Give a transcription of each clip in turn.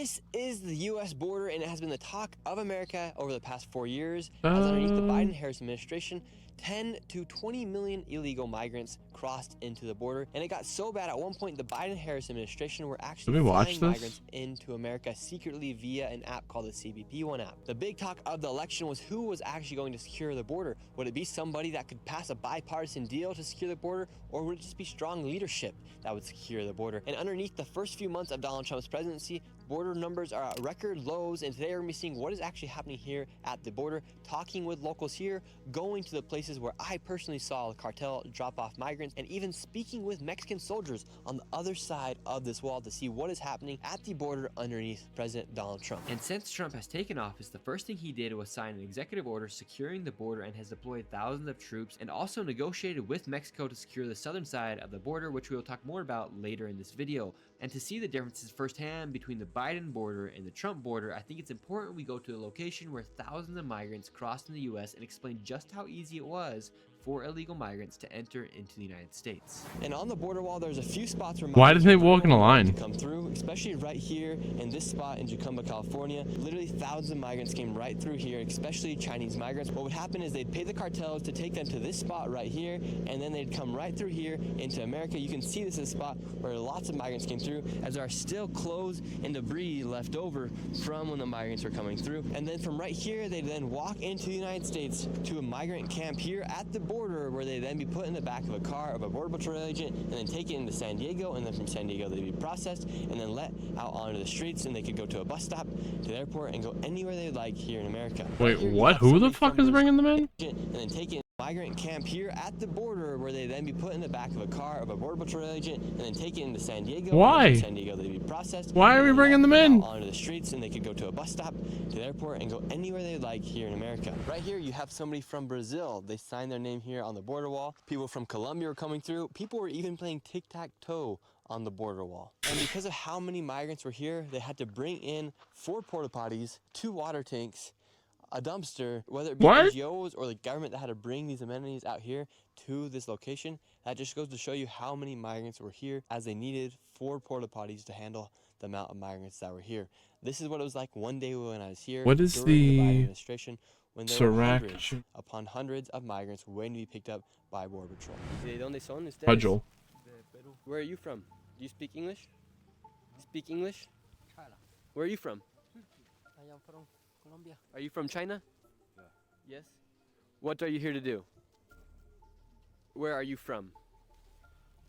This is the U.S. border, and it has been the talk of America over the past 4 years, as underneath the Biden-Harris administration, 10 to 20 million illegal migrants crossed into the border. And it got so bad at one point the Biden-Harris administration were actually flying migrants into America secretly via an app called the CBP-1 app. The big talk of the election was who was actually going to secure the border. Would it be somebody that could pass a bipartisan deal to secure the border, or would it just be strong leadership that would secure the border? And underneath the first few months of Donald Trump's presidency, border numbers are at record lows, and today we're going to be seeing what is actually happening here at the border, talking with locals here, going to the places where I personally saw the cartel drop off migrants, and even speaking with Mexican soldiers on the other side of this wall to see what is happening at the border underneath President Donald Trump. And since Trump has taken office, the first thing he did was sign an executive order securing the border and has deployed thousands of troops, and also negotiated with Mexico to secure the southern side of the border, which we will talk more about later in this video. And to see the differences firsthand between the Biden border and the Trump border, I think it's important we go to a location where thousands of migrants crossed in the US and explain just how easy it was for illegal migrants to enter into the United States. And on the border wall, there's a few spots where why did they walk in a line to come through, especially right here in this spot in Jacumba, California. Literally thousands of migrants came right through here, especially Chinese migrants. What would happen is they'd pay the cartels to take them to this spot right here, and then they'd come right through here into America. You can see this is a spot where lots of migrants came through, as there are still clothes and debris left over from when the migrants were coming through. And then from right here, they'd then walk into the United States to a migrant camp here at the border, where they then be put in the back of a car of a border patrol agent and then taken into San Diego, and then from San Diego they'd be processed and then let out onto the streets, and they could go to a bus stop, to the airport, and go anywhere they'd like here in America. Wait, what? Who the fuck is bringing them in? And then taken migrant camp here at the border, where they then be put in the back of a car of a border patrol agent and then taken into San Diego. Why? San Diego they'd be processed. Why are we bringing them in? Onto the streets, and they could go to a bus stop, to the airport, and go anywhere they'd like here in America. Right here you have somebody from Brazil. They signed their name here on the border wall. People from Colombia were coming through. People were even playing tic-tac-toe on the border wall. And because of how many migrants were here, they had to bring in 4 porta potties, 2 water tanks, a dumpster, whether it be NGOs or the government that had to bring these amenities out here to this location. That just goes to show you how many migrants were here, as they needed 4 porta potties to handle the amount of migrants that were here. This is what it was like one day when I was here. What is during the Biden administration, when there were Sirac hundreds upon hundreds of migrants waiting to be picked up by Border Patrol. ¿De dónde son ustedes? Pudgel. Where are you from? Do you speak English? Speak English? Where are you from? I am from Colombia. Are you from China? Yeah. Yes. What are you here to do? Where are you from?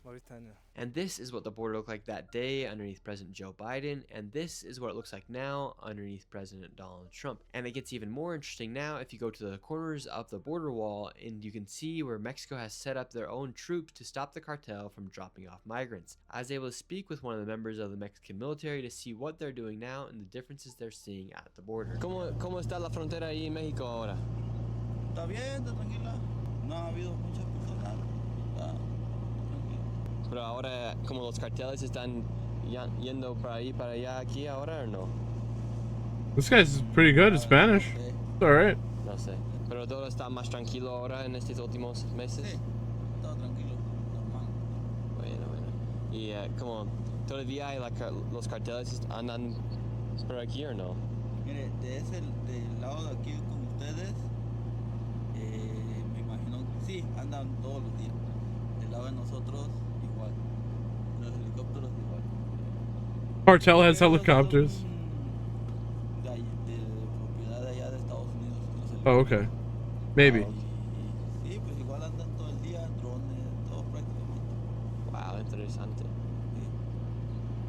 Mauritania. And this is what the border looked like that day underneath President Joe Biden, and this is what it looks like now underneath President Donald Trump. And it gets even more interesting now if you go to the corners of the border wall, and you can see where Mexico has set up their own troops to stop the cartel from dropping off migrants. I was able to speak with one of the members of the Mexican military to see what they're doing now and the differences they're seeing at the border. ¿Cómo está la frontera ahí en México ahora? Está bien, está tranquila. No ha habido muchas personas. Pero ahora, como los carteles están yendo para ahí, para allá, aquí ahora, ¿o no? This guy's pretty good at Spanish. It's alright. No sé. Pero todo está más tranquilo ahora en estos últimos meses. Sí, todo tranquilo, normal. Bueno. Y como todavía hay los carteles andan por aquí, ¿o no? Mire, del lado de aquí con ustedes, me imagino que sí, andan todos los días. Del lado de nosotros, igual. Los helicópteros, igual. Cartel has helicopters. De propiedad de allá de Estados Unidos. Oh, okay. Maybe. Sí, pues igual andan todo el día, drones, todo prácticamente. Wow, interesante.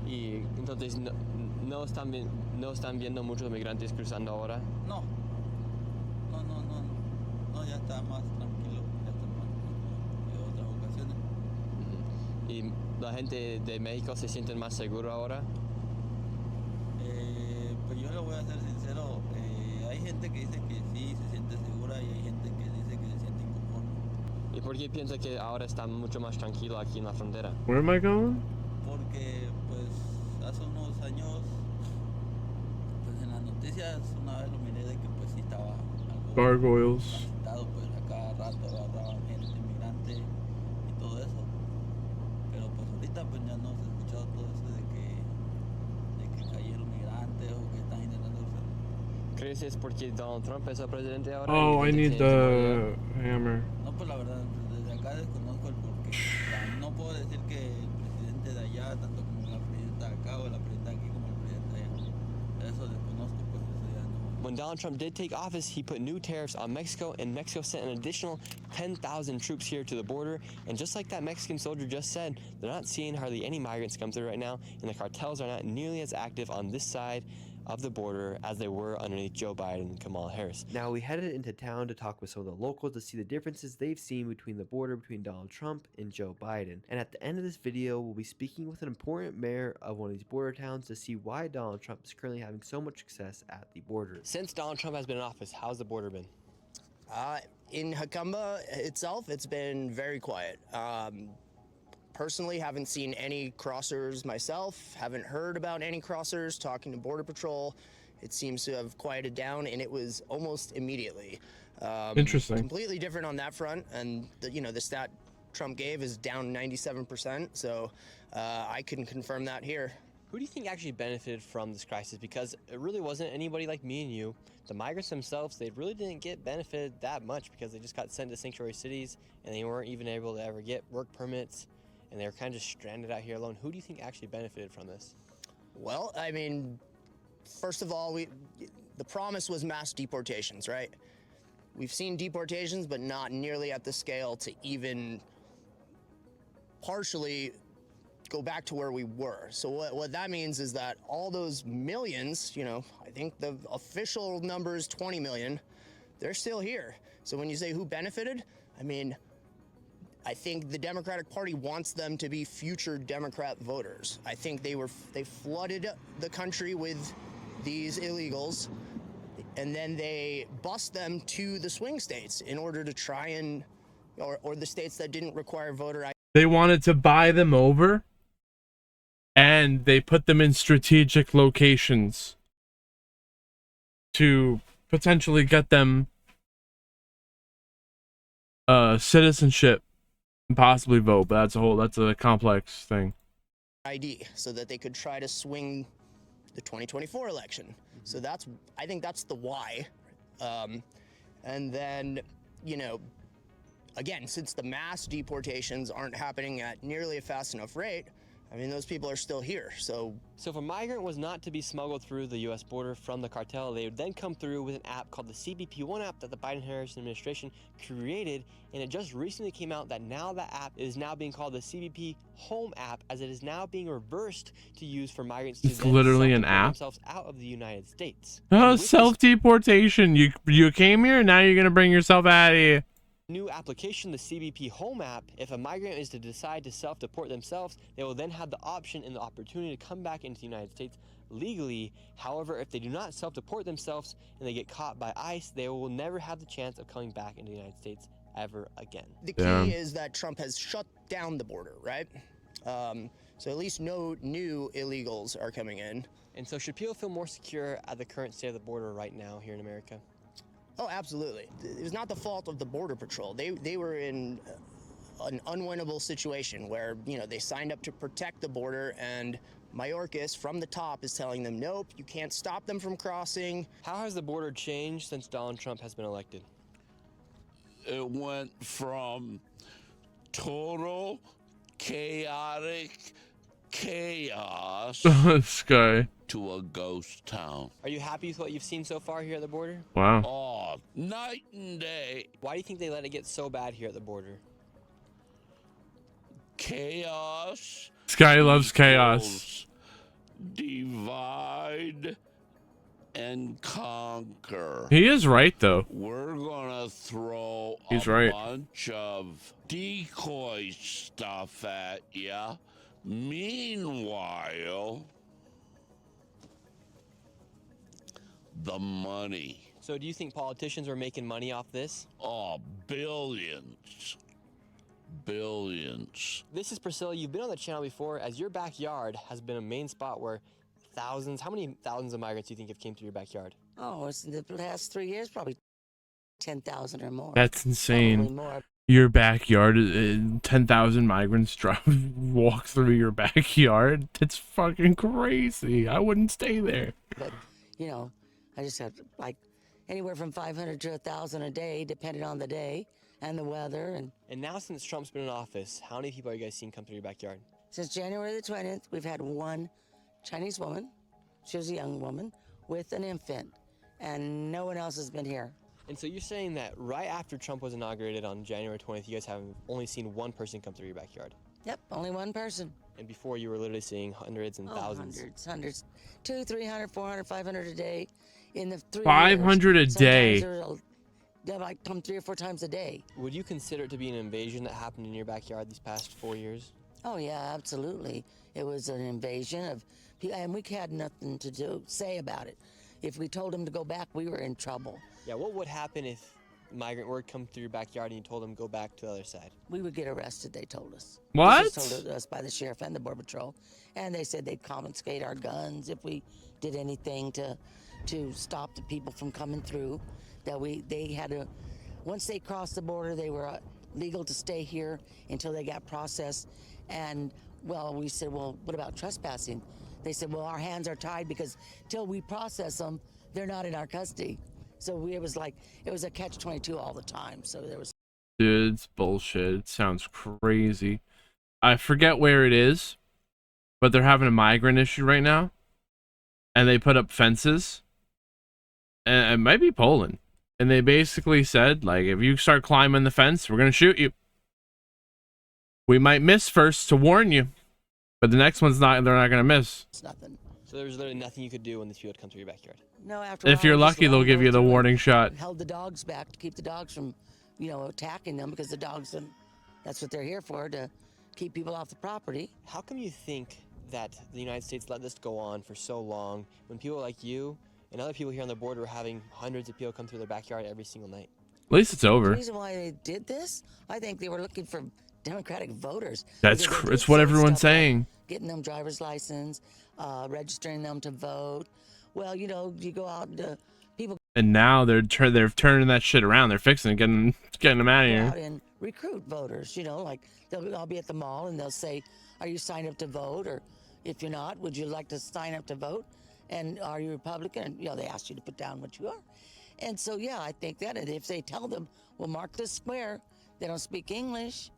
Sí. Y entonces no están viendo muchos migrantes cruzando ahora. No, ya está más tranquilo, que otras ocasiones. ¿Y la gente de México se siente más seguro ahora? Pues yo le voy a ser sincero, hay gente que dice que sí se siente segura y hay gente que dice que se siente inconforme. ¿Y por qué piensa que ahora está mucho más tranquilo aquí en la frontera? Where am I going? Porque pues hace unos años, pues en las noticias una vez lo miré de que pues sí estaba algo Gargoyles. agitado, pues a cada rato agarraban gente inmigrante y todo eso. Pero pues ahorita pues ya no se ha escuchado todo eso de que cayeron migrantes ¿Crees es porque Donald Trump es el presidente ahora? Oh, I y need tiene the hammer. No, pues la verdad, desde acá desconozco el porqué. O sea, no puedo decir que el presidente de allá, tanto como la presidenta de acá o la presidenta de aquí como el presidente de allá. Eso desconozco, pues eso ya no. When Donald Trump did take office, he put new tariffs on Mexico, and Mexico sent an additional 10,000 troops here to the border. And just like that Mexican soldier just said, they're not seeing hardly any migrants come through right now, and the cartels are not nearly as active on this side of the border as they were underneath Joe Biden and Kamala Harris. Now, we headed into town to talk with some of the locals to see the differences they've seen between the border between Donald Trump and Joe Biden. And at the end of this video, we'll be speaking with an important mayor of one of these border towns to see why Donald Trump is currently having so much success at the border. Since Donald Trump has been in office, how's the border been? In Jacumba itself, it's been very quiet. Personally, haven't seen any crossers myself, haven't heard about any crossers. Talking to Border Patrol, it seems to have quieted down, and it was almost immediately. Interesting. Completely different on that front, and the stat Trump gave is down 97%, so I can confirm that here. Who do you think actually benefited from this crisis? Because it really wasn't anybody like me and you. The migrants themselves, they really didn't get benefited that much because they just got sent to sanctuary cities and they weren't even able to ever get work permits, and they were kind of just stranded out here alone. Who do you think actually benefited from this? Well, I mean, first of all, the promise was mass deportations, right? We've seen deportations, but not nearly at the scale to even partially go back to where we were. So what that means is that all those millions, I think the official number is 20 million, they're still here. So when you say who benefited, I mean, I think the Democratic Party wants them to be future Democrat voters. I think they flooded the country with these illegals, and then they bust them to the swing states in order to try and, or the states that didn't require voter ID. They wanted to buy them over, and they put them in strategic locations to potentially get them citizenship and possibly vote, but that's a complex thing. ID so that they could try to swing the 2024 election. So I think that's the why. And then, again, since the mass deportations aren't happening at nearly a fast enough rate, I mean, those people are still here. So if a migrant was not to be smuggled through the U.S. border from the cartel, they would then come through with an app called the CBP One app that the Biden-Harris administration created, and it just recently came out that now that app is now being called the CBP Home app, as it is now being reversed to use for migrants to It's literally an app? themselves out of the United States. Oh, self-deportation. You came here, now you're gonna bring yourself out of here. New application, the CBP Home app, if a migrant is to decide to self-deport themselves, they will then have the option and the opportunity to come back into the United States legally. However, if they do not self-deport themselves and they get caught by ICE, they will never have the chance of coming back into the United States ever again. the key is that Trump has shut down the border, right? So at least no new illegals are coming in. And so should people feel more secure at the current state of the border right now here in America? Oh, absolutely. It was not the fault of the Border Patrol. They were in an unwinnable situation where, they signed up to protect the border, and Mayorkas from the top is telling them, nope, you can't stop them from crossing. How has the border changed since Donald Trump has been elected? It went from total chaotic chaos This guy. to a ghost town. Are you happy with what you've seen so far here at the border? Wow. Oh, night and day. Why do you think they let it get so bad here at the border? Chaos. This guy loves chaos. equals divide and conquer. He is right, though. We're gonna throw He's a right. bunch of decoy stuff at ya. Meanwhile, the money. So do you think politicians are making money off this? Oh, billions. Billions. This is Priscilla. You've been on the channel before, as your backyard has been a main spot where how many thousands of migrants do you think have came through your backyard? Oh, it's in the last 3 years, probably 10,000 or more. That's Probably insane. more. Your backyard, 10,000 migrants walk through your backyard. That's fucking crazy. I wouldn't stay there. But, I just have like anywhere from 500 to 1,000 a day, depending on the day and the weather. And now since Trump's been in office, how many people are you guys seeing come through your backyard? Since January the 20th, we've had one Chinese woman. She was a young woman with an infant, and no one else has been here. And so you're saying that right after Trump was inaugurated on January 20th, you guys have only seen one person come through your backyard. Yep, only one person. And before you were literally seeing hundreds and thousands. Hundreds. 200, 300, 400, 500 a day in the 3 500 years. a day. They might come 3 or 4 times a day. Would you consider it to be an invasion that happened in your backyard these past 4 years? Oh yeah, absolutely. It was an invasion of, and we had nothing to say about it. If we told them to go back, we were in trouble. Yeah, what would happen if a migrant were to come through your backyard and you told them to go back to the other side? We would get arrested, they told us. What? This was told us by the sheriff and the border patrol. And they said they'd confiscate our guns if we did anything to stop the people from coming through. That they had to, once they crossed the border, they were legal to stay here until they got processed. And well, we said, well, what about trespassing? They said, well, our hands are tied because till we process them, they're not in our custody. So it was a catch-22 all the time. So there was. Dude, it's bullshit. It sounds crazy. I forget where it is, but they're having a migrant issue right now. And they put up fences. And it might be Poland. And they basically said, like, if you start climbing the fence, we're going to shoot you. We might miss first to warn you. But the next one's they're not going to miss. It's nothing. So there was literally nothing you could do when these people would come through your backyard? No, after a If while, you're we just lucky, let they'll them give go you the through warning and shot. Held the dogs back to keep the dogs from, attacking them because the dogs, that's what they're here for, to keep people off the property. How come you think that the United States let this go on for so long when people like you and other people here on the border were having hundreds of people come through their backyard every single night? At least it's over. The reason why they did this, I think they were looking for Democratic voters. That's Because they did it's what say everyone's stuff like saying. getting them driver's license, registering them to vote. Well, you go out to people And now they're turning that shit around. They're fixing it, getting them out of go out here. and recruit voters. Like I'll be at the mall and they'll say, "Are you signed up to vote?" Or if you're not, would you like to sign up to vote? And are you Republican? And they ask you to put down what you are. And so yeah, I think that if they tell them, "Well, mark this square," they don't speak English.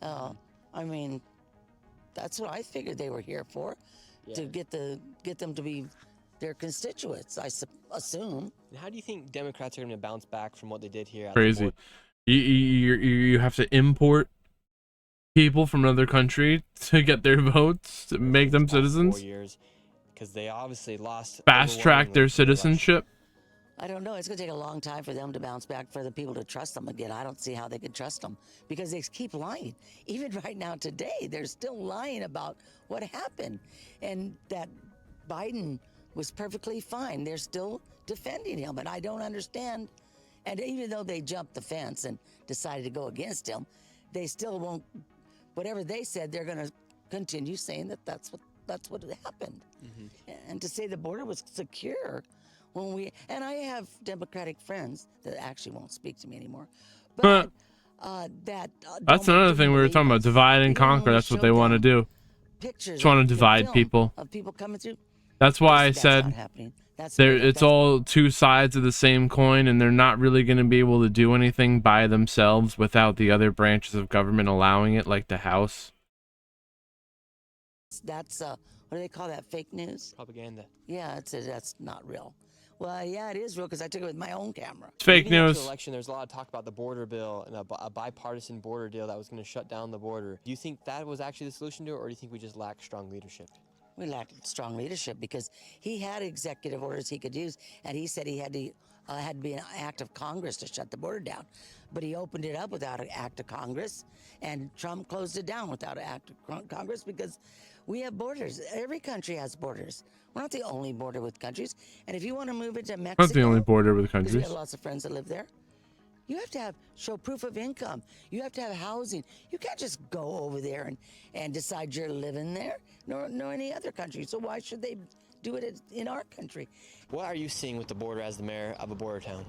I mean, that's what I figured they were here for, to get them to be their constituents, I assume. And how do you think Democrats are going to bounce back from what they did here? At Crazy. You have to import people from another country to get their votes, to make them citizens. 4 years, because they obviously lost. Fast track their overwhelmingly in the election. citizenship. I don't know. It's going to take a long time for them to bounce back, for the people to trust them again. I don't see how they could trust them because they keep lying. Even right now today, they're still lying about what happened and that Biden was perfectly fine. They're still defending him, and I don't understand. And even though they jumped the fence and decided to go against him, they still won't. Whatever they said, they're going to continue saying that's what happened. And to say the border was secure. And I have Democratic friends that actually won't speak to me anymore. But That's another thing we were talking about. Divide and conquer. That's what they want to do. Pictures Just want to of the divide film people. of people coming through. That's why I That's not said happening. it's all two sides of the same coin, and they're not really going to be able to do anything by themselves without the other branches of government allowing it, like the House. That's what do they call that? Fake news? Propaganda. Yeah, that's not real. Well, yeah, it is real because I took it with my own camera. It's fake Leading up to news. the election, there's a lot of talk about the border bill and a bipartisan border deal that was going to shut down the border. Do you think that was actually the solution to it, or do you think we just lack strong leadership? We lacked strong leadership because he had executive orders he could use, and he said he had to be an act of Congress to shut the border down. But he opened it up without an act of Congress, and Trump closed it down without an act of Congress because we have borders. Every country has borders. We're not the only border with countries. And if you want to move into Mexico, Not the only border with because we countries. have lots of friends that live there, you have to show proof of income. You have to have housing. You can't just go over there and decide you're living there, nor any other country. So why should they do it in our country. What are you seeing with the border as the mayor of a border town?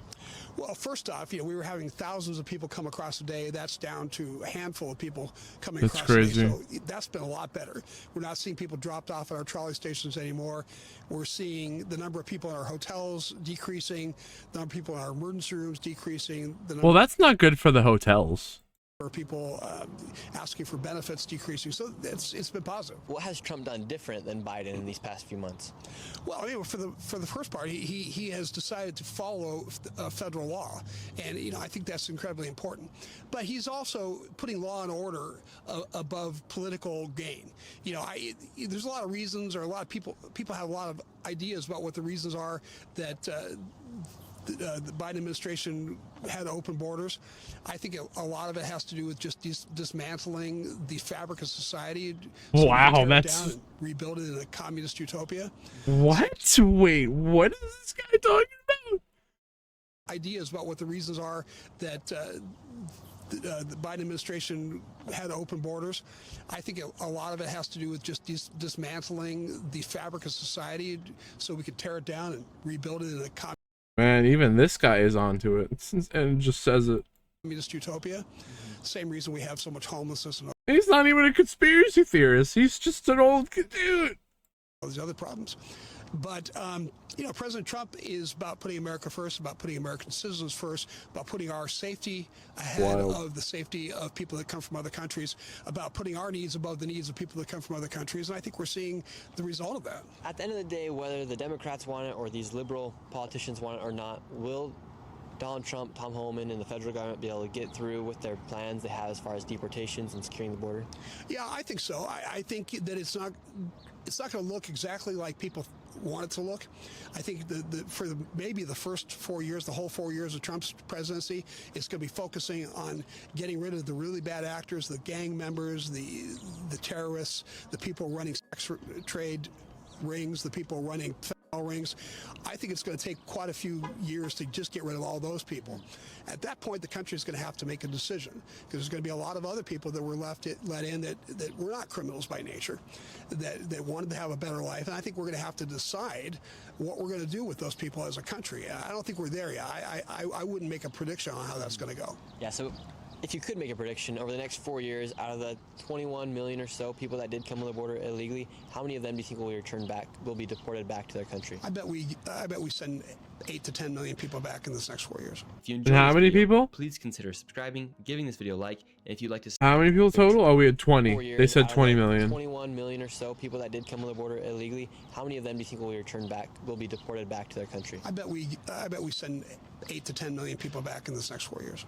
Well, first off, we were having thousands of people come across a day. That's down to a handful of people coming That's across crazy. a day. So that's been a lot better. We're not seeing people dropped off at our trolley stations anymore. We're seeing the number of people in our hotels decreasing, the number of people in our emergency rooms decreasing. The number Well, that's not good for the hotels. of people asking for benefits decreasing. So it's been positive. What has Trump done different than Biden in these past few months? Well, for the first part, he has decided to follow federal law, and I think that's incredibly important. But he's also putting law and order above political gain. There's a lot of reasons, or a lot of people have a lot of ideas about what the reasons are that the Biden administration had open borders. I think a lot of it has to do with just dismantling the fabric of society. So Wow, we can tear it that's- down and rebuild it in a communist utopia. What? Wait, what is this guy talking about? Ideas about what the reasons are that the Biden administration had open borders. I think a lot of it has to do with just dismantling the fabric of society so we could tear it down and rebuild it in a Man, even this guy is onto it and just says it. communist utopia. Same reason we have so much homelessness and He's not even a conspiracy theorist. He's just an old dude. all these other problems. But, President Trump is about putting America first, about putting American citizens first, about putting our safety ahead Wild. of the safety of people that come from other countries, about putting our needs above the needs of people that come from other countries. And I think we're seeing the result of that. At the end of the day, whether the Democrats want it or these liberal politicians want it or not, will Donald Trump, Tom Homan, and the federal government be able to get through with their plans they have as far as deportations and securing the border? Yeah, I think so. I think that it's not going to look exactly like people want it to look. I think maybe the first 4 years, the whole 4 years of Trump's presidency, it's going to be focusing on getting rid of the really bad actors, the gang members, the terrorists, the people running sex trade rings, the people running fentanyl rings. I think it's going to take quite a few years to just get rid of all those people. At that point, the country is going to have to make a decision, because there's going to be a lot of other people that were let in that were not criminals by nature, that wanted to have a better life. And I think we're going to have to decide what we're going to do with those people as a country. I don't think we're there yet. I wouldn't make a prediction on how that's going to go. Yeah, so if you could make a prediction, over the next 4 years, out of the 21 million or so people that did come to the border illegally, how many of them do you think will be deported back to their country? I bet we send 8 to 10 million people back in this next 4 years. If you And enjoyed how this many video, people? please consider subscribing, giving this video a like, and if you'd like to see How many people total? Oh, we had 20. 4 years, They said out of 20 the million. 21 million or so people that did come to the border illegally, how many of them do you think will be deported back to their country? I bet we send 8 to 10 million people back in this next 4 years.